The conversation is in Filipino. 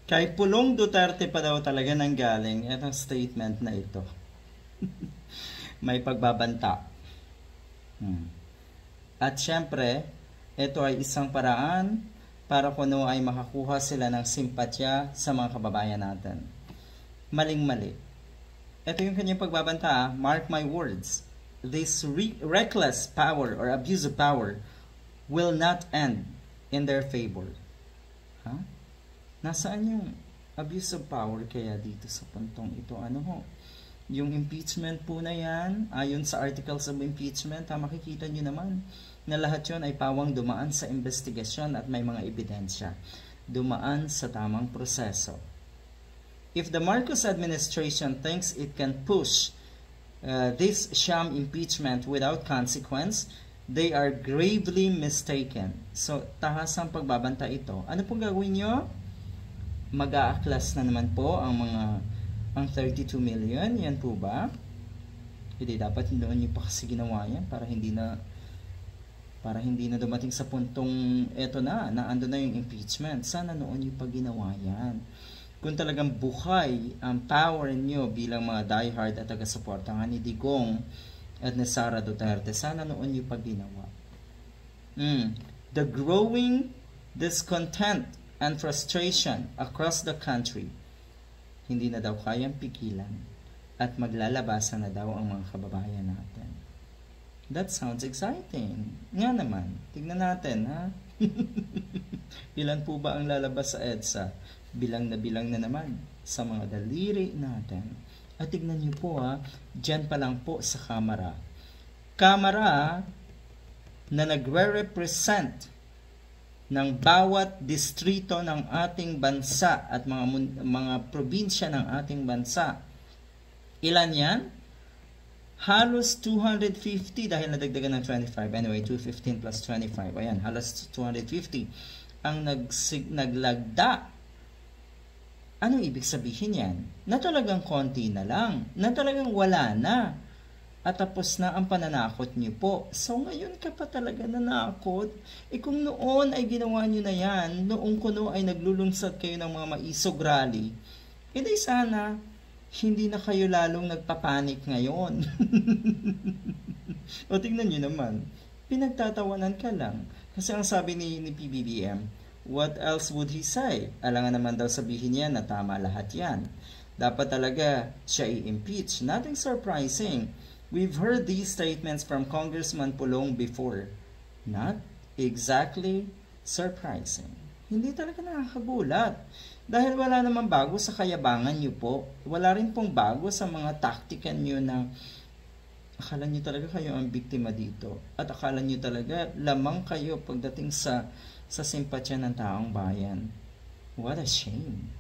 Kay Pulong Duterte pa daw talaga nanggaling itong statement na ito. May pagbabanta. At syempre, ito ay isang paraan para kuno ay makakuha sila ng simpatya sa mga kababayan natin. Maling-mali. Ito yung kanyang pagbabanta, mark my words. This reckless power or abuse of power will not end in their favor. Nasaan yung abuse of power kaya dito sa puntong ito? Ano ho? Yung impeachment po na yan, ayon sa articles of impeachment, makikita nyo naman na lahat yun ay pawang dumaan sa investigasyon at may mga ebidensya. Dumaan sa tamang proseso. If the Marcos administration thinks it can push this sham impeachment without consequence, they are gravely mistaken. So, tahasang pagbabanta ito. Ano pong gagawin nyo? Mag-aaklas na naman po ang 32 million. Yan po ba? Hindi dapat doon nyo pa kasi ginawa yan para hindi na dumating sa puntong eto na ando na yung impeachment. Sana noon nyo pa ginawa yan. Kung talagang buhay ang power nyo bilang mga diehard at taga-suporta nga ni Digong at ni Sara Duterte, sana noon nyo pa ginawa. The growing discontent and frustration across the country, hindi na daw kayang pigilan at maglalabasan na daw ang mga kababayan natin. That sounds exciting. Nga naman, tignan natin, ha? Ilan po ba ang lalabas sa EDSA? Bilang na naman sa mga daliri natin. At tignan niyo po, ha, dyan pa lang po sa kamera. Kamera na nagre-represent ng bawat distrito ng ating bansa at mga probinsya ng ating bansa. Ilan yan? Halos 250 dahil nadagdagan ng 25. Anyway, 215 plus 25. Ayan, halos 250 ang naglagda. Anong ibig sabihin yan? Na talagang konti na lang. Na talagang wala na. At tapos na ang pananakot niyo po. So ngayon ka pa talaga nanakot? Kung noon ay ginawa niyo na yan, noong kuno ay naglulunsad kayo ng mga maisog rally, edi sana hindi na kayo lalong nagpapanik ngayon. O tingnan niyo naman, pinagtatawanan ka lang. Kasi ang sabi ni PBBM, what else would he say? Alangan naman daw sabihin niya na tama lahat yan. Dapat talaga siya i-impeach. Nothing surprising. We've heard these statements from Congressman Pulong before. Not exactly surprising. Hindi talaga nakakagulat. Dahil wala namang bago sa kayabangan niyo po. Wala rin pong bago sa mga taktikan niyo na akala niyo talaga kayo ang biktima dito. At akala niyo talaga lamang kayo pagdating sa simpatya ng taong bayan. What a shame.